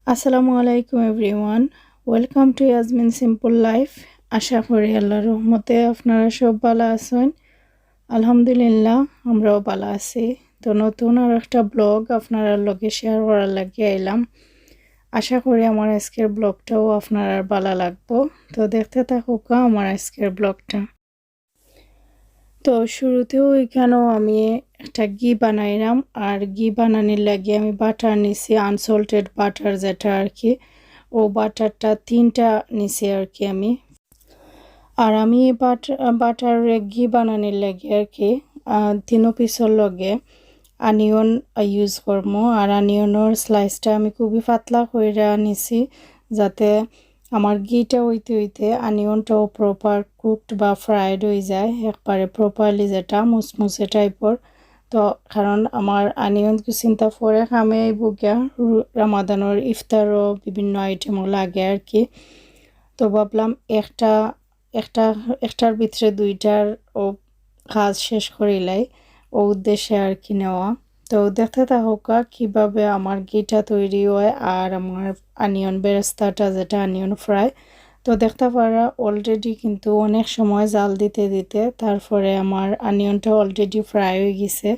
আসসালামু আলাইকুম everyone. Welcome to Yasmin simple life. আশা করি আল্লাহর রহমতে আপনারা সব ভালো আছেন। আলহামদুলিল্লাহ আমরাও ভালো আছি। তো নতুন আর একটা ব্লগ আপনারা লগে শেয়ার করার লাগে আইলাম। আশা করি আমার আজকের ব্লগটাও আপনার ভালো লাগবো। তো দেখতে থাকুক আমার আজকের ব্লগটা। তো শুরুতেও এখানেও আমি একটা ঘি বানাইলাম, আর ঘি বানানোর লাগে আমি বাটার নিছি, আনসল্টেড বাটার যেটা আর কি। ও বাটারটা 3টা নিছি আর কি আমি। আর আমি বাটার ঘি বানানোর লাগে আর কি 3 পিসের লগে আনিয়ন ইউজ করবো। আর আনিয়নের স্লাইসটা আমি খুবই পাতলা করে নিছি, যাতে আমার ঘিটা হইতে হইতে আনিয়নটাও প্রপার কুকড বা ফ্রাইড হয়ে যায় একবারে প্রপারলি, যেটা মুসমুসে টাইপর। তো কারণ আমার আনিয়ন চিন্তা পরে খামে বুগিয়া রামাদানের ইফতারও বিভিন্ন আইটেমও লাগে আর কি। তো ভাবলাম একটা একটা একটার ভিতরে দুইটার ও কাজ শেষ করিলাই, ও উদ্দেশ্যে আর কি নেওয়া। তো দেখতে থাকুকা কিভাবে আমার ঘিটা তৈরি হয় আর আমার আনিয়ন বেরেস্তাটা যেটা আনিয়ন ফ্রাই। তো দেখতে পারা অলরেডি কিন্তু অনেক সময় জাল দিতে দিতে তারপরে আমার আনিয়নটা অলরেডি ফ্রাই হয়ে গেছে।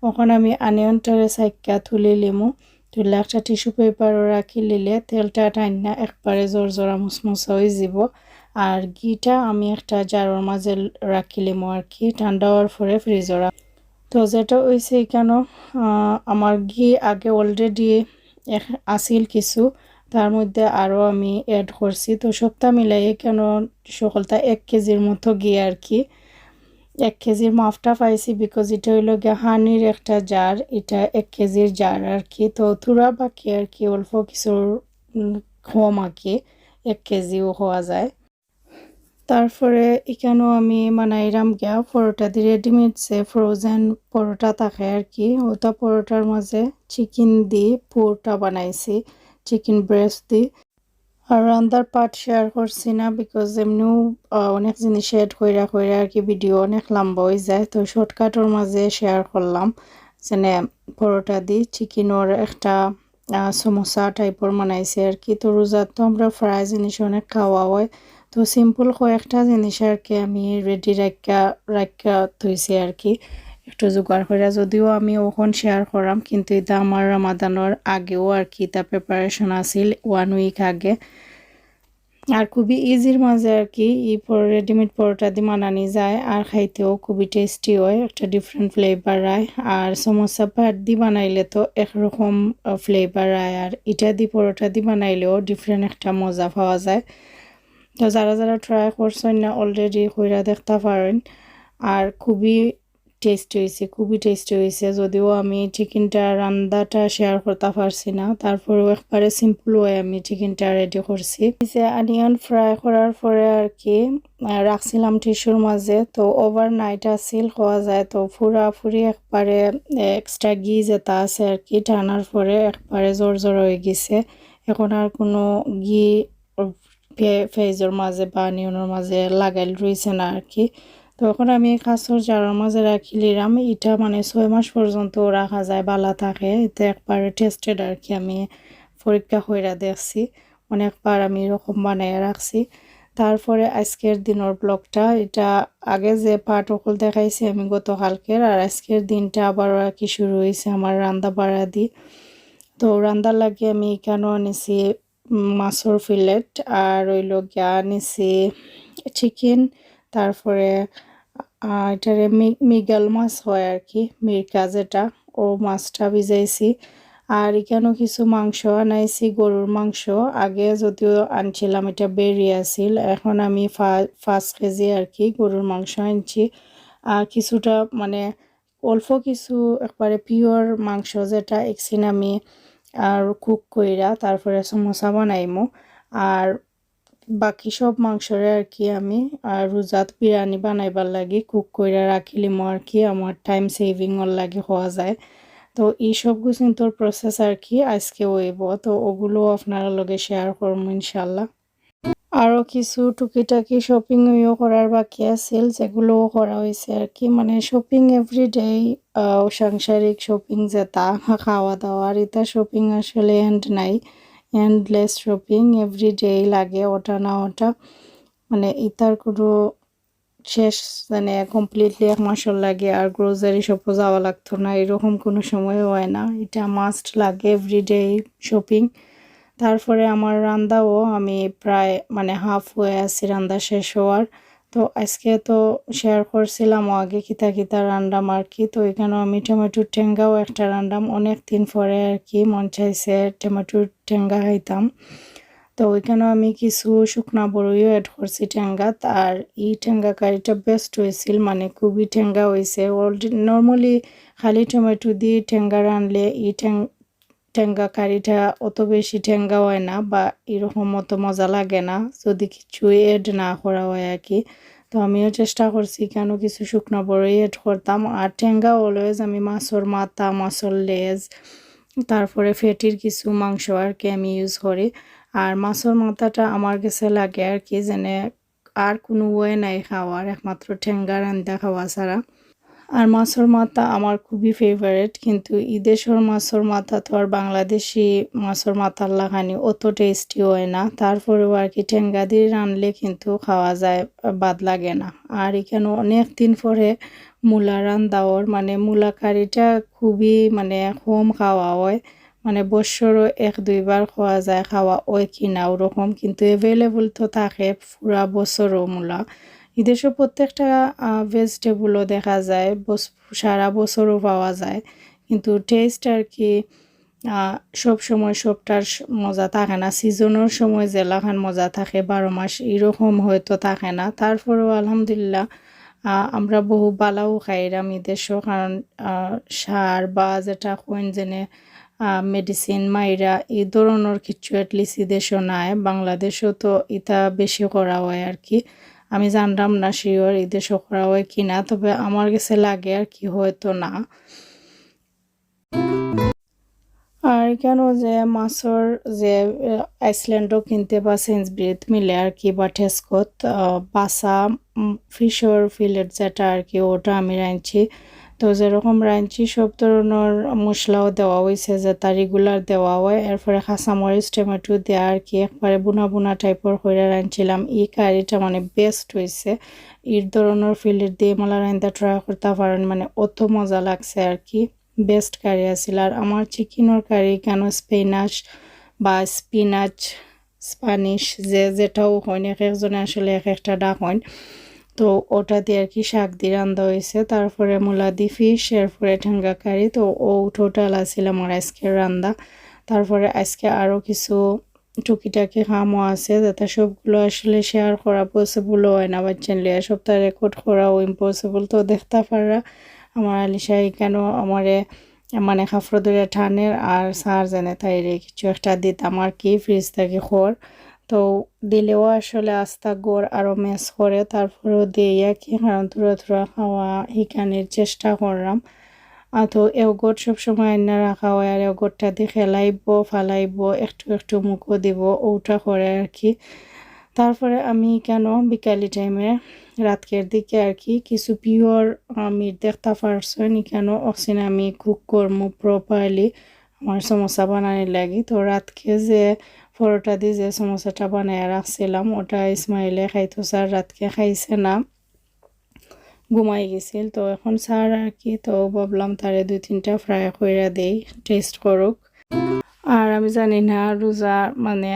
এখন আমি আনিয়নটারে সাইকা তুলে লিমু, তুলে একটা টিস্যু পেপারও রাখি লিলে তেলটা টাইনা একবারে জোরজোরা মুসমুসা হয়ে যাব। আর ঘিটা আমি একটা জারের মাঝে রাখি লিমু আর কি, ঠান্ডা হওয়ার পরে ফ্রিজে। তো যেটা হয়েছে কেন, আমার ঘি আগে অলরেডি আসিল কিছু, তার মধ্যে আরও আমি অ্যাড করছি। তো সবটা মিলাই কেন সকলটা 1 কেজির মতো ঘি আর কি। 1 কেজির মাপটা পাইছি বিকজ এটা হইলো গিয়ে হানির একটা জার, এটা 1 কেজির জার আর কি। তো থুরা বাকি আর কি অল্প কিছুর কম আর কি, 1 কেজিও হওয়া যায়। তারপরে এখানেও আমি বানাইলাম গিয়া পরোটা দিয়ে রেডিমেড যে ফ্রোজেন পরোটা থাকে আর কি, ওটা পরোটার মাঝে চিকেন দিয়ে পুরটা বানাইছি, চিকেন ব্রেস্ট দিয়ে। আর রান্দার পার্ট শেয়ার করছি না বিকজ এমনিও অনেক জিনিস এড কইরা কইরা আর কি ভিডিও অনেক লম্বা হয়ে যায়। তো শর্টকাটের মাঝে শেয়ার করলাম, যেনে পরোটা দিয়ে চিকেনের একটা সমোসা টাইপের বানাইছে আর কি। তো রোজার তো আমরা ফ্রাই জিনিস অনেক খাওয়া হয়, তো সিম্পল কয়েকটা জিনিস আর কি আমি রেডি রাখা থইছি আর কি, একটু জোগাড় করে। যদিও আমি ওখান শেয়ার করাম, কিন্তু এটা আমার রামাদানের আগেও আর কি তা প্রিপারেশন আছিল 1 উইক আগে। আর খুবই ইজির মাঝে আর কি এই রেডিমেড পরোটা দিয়ে বানানি যায়, আর খাইতেও খুবই টেস্টি হয়, একটা ডিফারেন্ট ফ্লেভার আয়। আর সমোসা পাট দিয়ে বানাইলে তো একরকম ফ্লেভার আয়, আর এটা দিয়ে পরোটা দিয়ে বানাইলেও ডিফারেন্ট একটা মজা পাওয়া যায়। তো যারা যারা ট্রাই করছেন না অলরেডি কইরা দেখতে পারেন। আর খুবই টেস্টি হয়েছে। যদিও আমি চিকেনটা রান্নাটা শেয়ার করতে পারছি না, তারপরেও একবারে সিম্পল ওয়ে আমি চিকেনটা রেডি করছি। অনিয়ন ফ্রাই করার পরে আর কি রাখছিলাম টিস্যুর মাঝে। তো ওভারনাইট আসিল হওয়া যায়, তো পুরাপুরি একবারে এক্সট্রা ঘি যেটা আছে আর কি টানার পরে একবারে জোর হয়ে গেছে। এখন আর কোনো ঘি ফেজের মাঝে বা অনিয়নের মাঝে লাগাইল রয়েছে না আর কি। তো এখন আমি কাঁচর জারের মাঝে রাখি লিলাম, এটা মানে 6 মাস পর্যন্ত রাখা যায়, বালা থাকে। এতে একবারে টেস্টেড আর কি, আমি পরীক্ষা কইরা দেখছি, অনেকবার আমি এরকম বানাইয়া রাখছি। তারপরে আজকের দিনের ব্লগটা, এটা আগে যে পার্ট ওকল দেখাইছি আমি গতকালকের, আর আজকের দিনটা আবার আর কি শুরু হয়েছে আমার রান্না বাড়া দি। তো রান্দার লাগে আমি এখানেও আনিছি মাছের ফিলেট, আর ওই গিয়া আনিছি চিকেন। তারপরে এটারে মৃগেল মাছ হয় আর কি, মিরকা যেটা, ও মাছটা ভিজাইছি। আর এখানেও কিছু মাংস আনাইছি, গরুর মাংস। আগে যদিও আনছিলাম এটা বেরিয়ে আসিল, এখন আমি 5 কেজি আর কি গরুর মাংস আনছি। আর কিছুটা মানে অল্প কিছু একবারে পিওর মাংস যেটা একদিন আমি আর কুক কইরা তারপরে সমোসা বানাইমু। আর বাকি সব মাংসরে আর কি আমি রোজাত বিরিয়ানি বানাইবার লাগি কুক কইরা রাখিলিমু আর কি, আমার টাইম সেভিংর লাগে হওয়া যায়। তো এই সবগুলো কিন্তু প্রসেস আর কি আজকে হইব, তো ওগুলো আপনারা লগে শেয়ার করবো ইনশাল্লাহ। আরও কিছু টুকিটাকি শপিংও করার বাকি আছিল, যেগুলোও করা হয়েছে আর কি। মানে শপিং এভরিডে, সাংসারিক শপিং যেটা খাওয়া দাওয়ার, এটা শপিং আসলে এন্ড নাই। এন্ডলেস শপিং, এভরিডে লাগে ওটা না ওটা, মানে ইতার কোনো শেষ মানে কমপ্লিটলি 1 মাসের লাগে। আর গ্রোসারি শপও যাওয়া লাগতো না, এরকম কোনো সময় হয় না, এটা মাস্ট লাগে এভরিডে শপিং। তারপরে আমার রান্দাও আমি প্রায় মানে হাফ হয়ে আছি রান্দা শেষ হওয়ার। তো আজকে তো শেয়ার করছিলাম আগে কিতা কিতা রান্দাম আর কি। তো এখানেও আমি টমেটোর ঠেঙ্গাও একটা রান্দাম, অনেক দিন পরে আর কি মন চাইছে টমেটোর ঠেঙ্গা খাইতাম। তো ওইখানেও আমি কিছু শুকনা বড়ইও অ্যাড করছি ঠেঙ্গাত। আর এই ঠেঙ্গা কারিটা বেস্ট হয়েছিল, মানে খুবই ঠেঙ্গা হয়েছে। অলরেডি নর্মালি খালি টমেটো দিয়ে ঠেঙ্গা রানলে এই ঠেঙ্গা কারিটা অত বেশি ঠেঙ্গা হয় না বা এরকম অত মজা লাগে না যদি কিছু এড না করা হয় আর কি। তো আমিও চেষ্টা করছি কেন কিছু শুকনো বড়ই এড করতাম। আর ঠেঙ্গা অলওয়েজ আমি মাছের মাথা, মাছের লেজ, তারপরে ফেটির কিছু মাংস আর কি আমি ইউজ করি। আর মাছের মাথাটা আমার কাছে লাগে আর কি যেনে আর কোনো ওয়ে নাই খাওয়ার, একমাত্র ঠেঙ্গা রান্দা খাওয়া ছাড়া। আর মাছের মাথা আমার খুবই ফেভারিট, কিন্তু ইদেশের মাছের মাথা তো আর বাংলাদেশি মাছের মাথার লাগানি অত টেস্টি হয় না। তারপরেও আর কি ঠেঙ্গা দিয়ে রানলে কিন্তু খাওয়া যায়, বাদ লাগে না। আর এখানে অনেক দিন পরে মূলা রান্দাওর, মানে মূলা কারিটা খুবই মানে কম খাওয়া হয়, মানে বছরও 1-2 বার খাওয়া যায়, খাওয়া হয় কিনা ওরকম, কিন্তু অ্যাভেলেবল তো থাকে পুরা বছরও মূলা। এদেশে প্রত্যেকটা ভেজিটেবলও দেখা যায় সারা বছরও পাওয়া যায়, কিন্তু টেস্ট আর কি সব সময় সবটার মজা থাকে না। সিজনের সময় জেলাখান মজা থাকে, 12 মাস এরকম হয়তো থাকে না। তারপরেও আলহামদুলিল্লাহ আমরা বহু বালাও খাইরাম এদেশও, কারণ সার বা যেটা কইন যেনে মেডিসিন মাইরা এই ধরনের কিছু অ্যাটলিস্ট এদেশও নাই। বাংলাদেশও তো এটা বেশি করা হয় আর কি, আমি জানলাম না শিওর এদেশও করা হয় কিনা, তবে আমার কাছে লাগে আর কি হয়তো না। আর কেন যে মাছের যে আইসল্যান্ডও কিনতে বা সেন্সবিরিত মিলে আর কি বা টেস্কোত বাসা ফিশর ফিলেট যেটা আর কি ওটা আমি রাঁধছি। তো যেরকম রাঁধছি সব ধরনের মশলাও দেওয়া হয়েছে, যেটা রেগুলার দেওয়া হয়। এরপরে কাঁচামরিচ টমেটো দেওয়া আর কি একবারে বুনা বুনা টাইপের করে রাঁধছিলাম। এই কারিটা মানে বেস্ট হয়েছে, এই ধরনের ফিলেট দিয়ে মালা রাঁধতে ট্রাই করতে পারেন, মানে অত মজা লাগছে আর কি, বেস্ট কারি আছিল। আর আমার চিকেনের কারি কেন স্পিনাচ বা স্পিনাচ স্প্যানিশ যেটাও হয়, এক একজনে আসলে এক একটা ডাক হয়। তো ওটা দিয়ে আর কি শাক দিয়ে রান্না হয়েছে, তারপরে মূলা দি ফিশ, এরপরে ঠেঙ্গা কারি। তো ও টোটাল আছিল আমার আজকের রান্না। তারপরে আজকে আরও কিছু টুকিটাকি কামও আছে, যাতে সবগুলো আসলে শেয়ার করা পসিবল হয় না, বাচ্চা লিয়ে সবটা রেকর্ড করাও ইম্পসিবল। তো দেখতে পারা আমার আলিশাই কেন আমারে মানে খাফর ধরে ঠানের আর সার জানে তাইরে কিছু একটা দিতাম আর কি ফ্রিজ থেকে খোর। তো দিলেও আসলে আস্তা গোড় আরও মেস করে, তারপরেও দিয়ে কি কারণ থোড়া থোড়া খাওয়া এখানের চেষ্টা করলাম। তো এগোট সবসময় আইনা রাখা হয়, আর এগোটটা দিয়ে খেলাইব ফালাইব একটু একটু মুখও দিব ওটা করে আর কি। তারপরে আমি কেন বিকালি টাইমে রাতকের দিকে আর কি কিছু পিওর মিট দেখতে পারছেন কেন অক্সিন আমি কুক করবো প্রপারলি আমার সমোসা বানানোর লাগি। তো রাতকে যে পরোটা দিয়ে যে সমোসাটা বানায় রাখছিলাম ওটা ইসমাইলে খাইতো, স্যার রাতকে খাইছে না, ঘুমাই গেছিল। তো এখন স্যার আর কি, তো ভাবলাম তারে 2-3টা ফ্রাই করে দেই, টেস্ট করুক। আর আমি জানি না রোজা মানে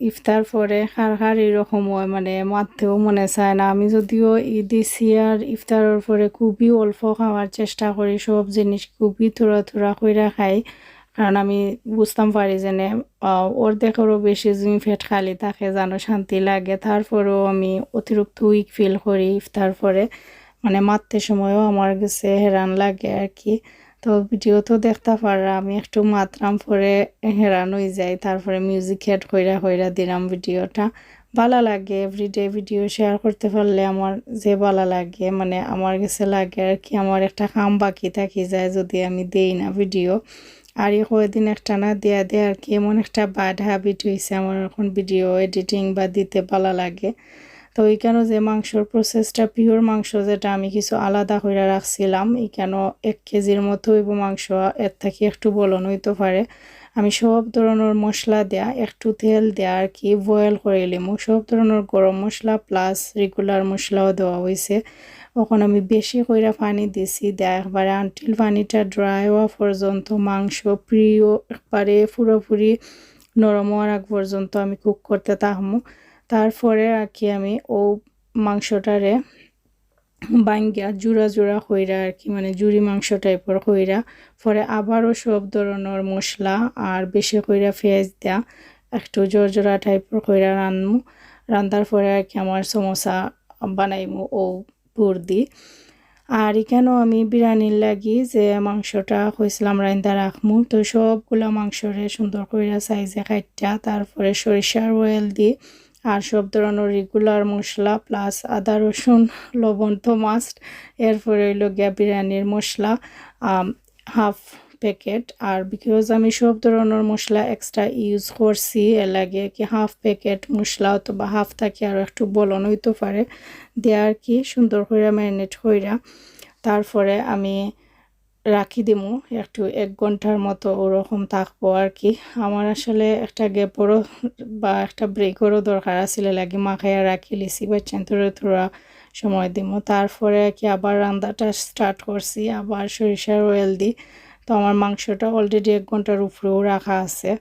ইফতার পরে কার কার এরকম হয়, মানে মারতেও মনে চায় না। আমি যদিও দিছি আর ইফতারের পরে খুবই অল্প খাওয়ার চেষ্টা করি, সব জিনিস খুবই থোড়া থোড়া করে খাই, কারণ আমি বুঝতাম পারি যে অর্ধেকেরও বেশি যদি পেট খালি থাকে যেন শান্তি লাগে। তারপরেও আমি অতিরিক্ত উইক ফিল করি ইফতার পরে, মানে মারতে সময়ও আমার কাছে হেরান লাগে আর কি। তো ভিডিও তো দেখতে পারা আমি একটু মাতরাম পরে হেরান হয়ে যাই, তারপরে মিউজিক হেড কইরা কইরা দিলাম ভিডিওটা। ভালো লাগে এভরিডে ভিডিও শেয়ার করতে পারলে আমার যে ভালো লাগে, মানে আমার কাছে লাগে আর কি আমার একটা কাম বাকি থাকি যায় যদি আমি দেই না ভিডিও। আর এই কয়েকদিন একটা না দেয়া দেয় আর কি, এমন একটা ব্যাড হ্যাবিট হয়েছে আমার এখন ভিডিও এডিটিং বা দিতে ভালো লাগে। তো এইখানে যে মাংসর প্রসেসটা পিওর মাংস যেটা আমি কিছু আলাদা করে রাখছিলাম, এইখানে 1 কেজির মতো হইব মাংস, এর থেকে একটু বলন হইতে পারে। আমি সব ধরনের মশলা দেয়া একটু তেল দেয়া আর কি বয়েল করে লিমু সব ধরনের গরম মশলা প্লাস রেগুলার মশলাও দেওয়া হয়েছে ওখানে আমি বেশি কইরা পানি দিছি দেয়া একবারে আনটিল পানিটা ড্রাই হওয়া পর্যন্ত মাংস প্রিয় একবারে পুরোপুরি নরম হওয়ার আগ পর্যন্ত আমি কুক করতে থাকমু তারপরে আর কি আমি ও মাংসটারে বাঙ্গিয়া জুড়া জুড়া কইরা আর কি মানে জুড়ি মাংস টাইপের কইরা পরে আবারও সব ধরনের মশলা আর বেশি কইরা পেঁয়াজ দেয়া একটু জোরজোড়া টাইপের কইরা রান্নার পরে আর কি আমার সমোসা বানাইমু ও পুর দি আর এখানেও আমি বিরিয়ানির লাগি যে মাংসটা কইছিলাম রান্দা রাখমু তো সবগুলা মাংসরে সুন্দর কইরা সাইজে কাটটা তারপরে সরিষার অয়েল দি আর সব ধরনের রেগুলার মশলা প্লাস আদা রসুন লবণ তো মাস্ট এরপরে হইলো গিয়া বিরিয়ানির মশলা হাফ প্যাকেট আর বিকজ আমি সব ধরনের মশলা এক্সট্রা ইউজ করছি এর লাগে কি হাফ প্যাকেট মশলা অথবা হাফ থাকে আর একটু বলন হইতে পারে দিয়ে আর কি সুন্দর করে ম্যারিনেট কইরা তারপরে আমি রাখি দিমু একটু 1 ঘন্টার মতো ওরকম থাকবো আর কি আমার আসলে একটা গ্যাপেরও বা একটা ব্রেকেরও দরকার আছিল লাগে মাখাইয়া রাখি লিছি বাচ্চান থোড়া সময় দিমু তারপরে কি আবার রান্নাটা স্টার্ট করছি আবার সরিষার অয়েল দি তো আমার মাংসটা অলরেডি 1 ঘন্টার উপরেও রাখা আছে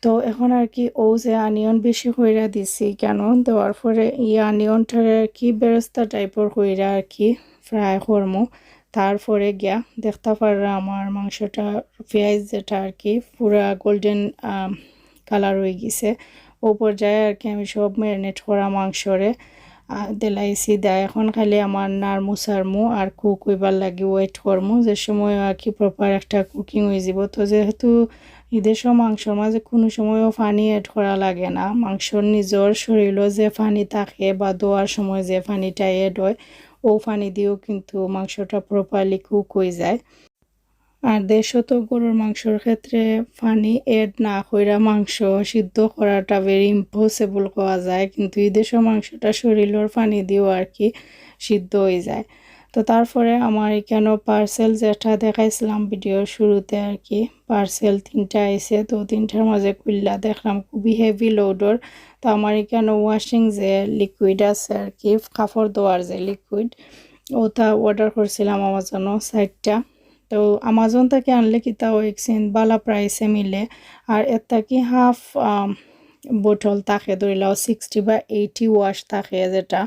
তো এখন আর কি ও যে অনিয়ন বেশি কইরা দিছি কেন দেওয়ার পরে অনিয়নটার আর কি বেরেস্তা টাইপের কইরা আর কি ফ্রাই করমু তারপরে গিয়া দেখতে পাররা আমার মাংসটা পেঁয়াজ যেটা আর কি পুরা গোল্ডেন কালার হয়ে গেছে ও পর্যায়ে আর কি আমি সব ম্যারিনেট করা মাংসরে দিলাইছি দেয় এখন খালি আমার নাড়মু সারমু আর কুক হইবার লাগে ওয়েট করমু যে সময় আর কি প্রপার একটা কুকিং হয়ে যাব তো যেহেতু ঈদের মাংসর মাঝে কোনো সময়ও পানি অ্যাড করা লাগে না মাংসর নিজের শরীরও যে পানি থাকে বা দোয়ার সময় যে পানিটা অ্যাড হয় ও পানি দিয়েও কিন্তু মাংসটা প্রপারলি কুক হয়ে যায় আর দেশত গরুর মাংসর ক্ষেত্রে পানি এড না কইরা মাংস সিদ্ধ করাটা ভেরি ইম্পসিবল করা যায় কিন্তু এই দেশের মাংসটা শরীরের পানি দিয়েও আর কি সিদ্ধ হয়ে যায় তো তারপরে আমার এখানে পার্সেল যেটা দেখাইছিলাম ভিডিওর শুরুতে আর কি পার্সেল 3টা আইছে তো 3টার মাঝে খুললা দেখলাম খুবই হেভি লোডর তো আমার এখানে ওয়াশিং যে লিকুইড আছে আর কি কাপড় ধোয়ার যে লিকুইড ওটা অর্ডার করছিলাম আমার জন্য 60টা তো আমাজন থেকে আনলে কিতাও এক্সচেঞ্জ বালা প্রাইসে মিলে আর এটা কি হাফ বোতল থাকে ধরিলাও 60 বা 80 ওয়াশ থাকে যেটা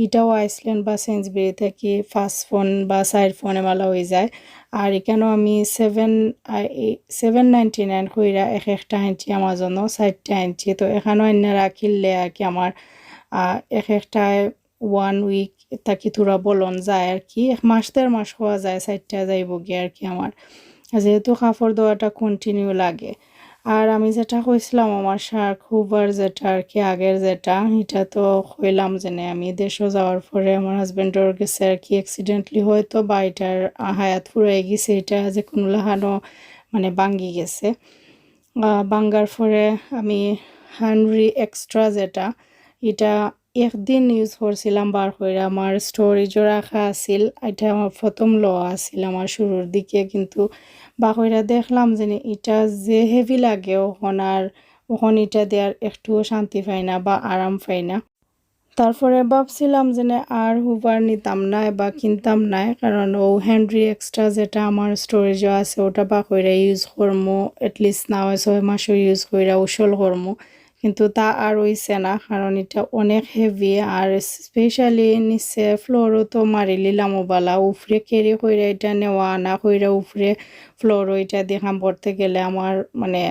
এটাও আইসল্যান্ড বা সেন্সবেরি থেকে ফার্স্ট ফোন বা সাইড ফোনে মালা হয়ে যায় আর এখানেও আমি 799 কইরা একটা আনছি আমাজনও 60টা আনছি তো এখানেও এনে রাখিলে আর কি আমার একটা 1 উইক তাকি থোড়া বলন যায় আর কি 1 মাস 1.5 মাস হওয়া যায় 60টা যাইব গিয়ে আর কি আমার যেহেতু কাপড় ধোয়াটা কন্টিনিউ লাগে আর আমি যেটা কইছিলাম আমার শার্ক হুভার যেটা আর কি আগের যেটা এটা তো কইলাম যে আমি দেশে যাওয়ার পরে আমার হাজবেন্ডের গেছে আর কি অ্যাক্সিডেন্টলি হয়তো বা এটার হায়াত ফুরাই গেছে এটা যে কোনো লাহানো মানে ভাঙ্গি গেছে ভাঙ্গার পরে আমি হানরি এক্সট্রা যেটা এটা একদিন ইউজ করছিলাম বার করে আমার স্টোরেজও রাখা আছিল এটা আমার প্রথম লওয়া আছিল আমার শুরুর দিকে কিন্তু বাকইরা দেখলাম যে এটা যে হেভি লাগে ওখন এটা দেওয়ার একটুও শান্তি পাই না বা আরাম পাই না তারপরে ভাবছিলাম যে আর হুভার নিতাম না বা কিনতাম না কারণ ও হ্যান্ড্রি এক্সট্রা যেটা আমার স্টোরেজও আছে ওটা বাকইরা ইউজ করমু এটলিস্ট না হয় 6 মাসও ইউজ কইরা উসল করমু কিন্তু তা আর হইছে না কারণ এটা অনেক হেভি আর স্পেশালি নিচে ফ্লোরও তো মারি লিলাম বালা উপরে ক্যারি কইরা এটা নেওয়া আনা কইরা উপরে ফ্লোরও এটা দেখাম পড়তে গেলে আমার মানে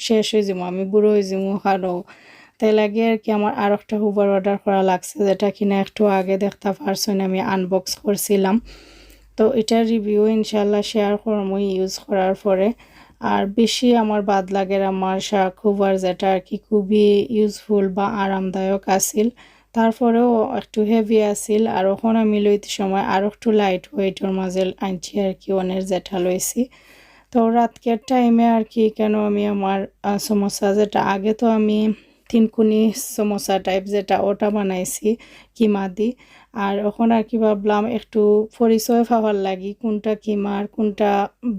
শেষ হয়ে যাবো আমি বুড়ো হয়ে যাবো কারো তাই লাগে আর কি আমার আর একটা হুভার অর্ডার করা লাগছে যেটা কিনা একটু আগে দেখতে পারছেন আমি আনবক্স করছিলাম তো এটার রিভিউ ইনশাল্লাহ শেয়ার করবো ইউজ করার পরে আর বেশি আমার বাদ লাগে আমার শার্ক হুভার যেটা আর কি খুবই ইউজফুল বা আরামদায়ক আছিল তারপরেও একটু হেভি আছিল আর ওখানে আমি লইতে সময় আর একটু লাইট ওয়েটের মাঝে আনছি আর কি অনের যেটা লইছি তো রাতকের টাইমে আর কি কেন আমি আমার সমোসা যেটা আগে তো আমি তিনকুনি সমোসা টাইপ যেটা ওটা বানাইছি কিমা দি আর এখন আর কি ভাবলাম একটু পরিচয় পাওয়ার লাগি কোনটা কিমা আর কোনটা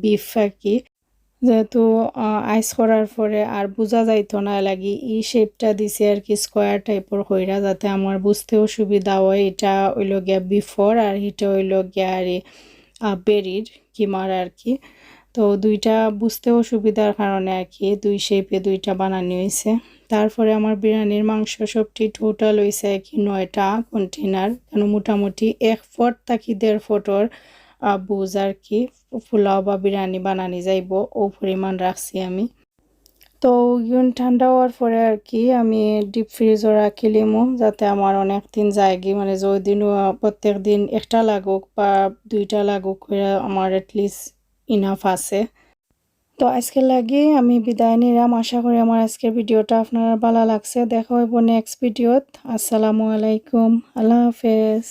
বিফ আর কি যেহেতু আইস করার পরে আর বোঝা যাইতো না লাগি এই শেপটা দিছে আর কি স্কোয়ার টাইপের হইরা, যাতে আমার বুঝতেও সুবিধা হয়। এটা হইল গিয়া বিফোর আর এটা হইল গিয়া আর বেরির কিমার আর কি। তো দুইটা বুঝতেও সুবিধার কারণে আর কি দুই শেপে দুইটা বানানো হয়েছে। তারপরে আমার বিরিয়ানির মাংস সবটি টোটাল হয়েছে কি 9টা কন্টেনার, কেন মোটামুটি 1 ফুট থাকি 1.5 ফুটর বুঝ আর কি পোলাও বা বিরিয়ানি বানানি যাইব ও পরিমাণ রাখছি আমি। তো ওইগুন ঠান্ডা হওয়ার পরে আর কি আমি ডিপ ফ্রিজে রাখি লিমু, যাতে আমার অনেক দিন যায়গি, মানে যদিন প্রত্যেক দিন একটা লাগুক বা দুইটা লাগুক করে আমার অ্যাটলিস্ট ইনাফ আছে। তো আজকে লাগি আমি বিদায় নিলাম। আশা করি আমার আজকের ভিডিওটা আপনার ভালো লাগছে। দেখা হইব নেক্সট ভিডিওত। আসসালামু আলাইকুম, আল্লাহ হাফেজ।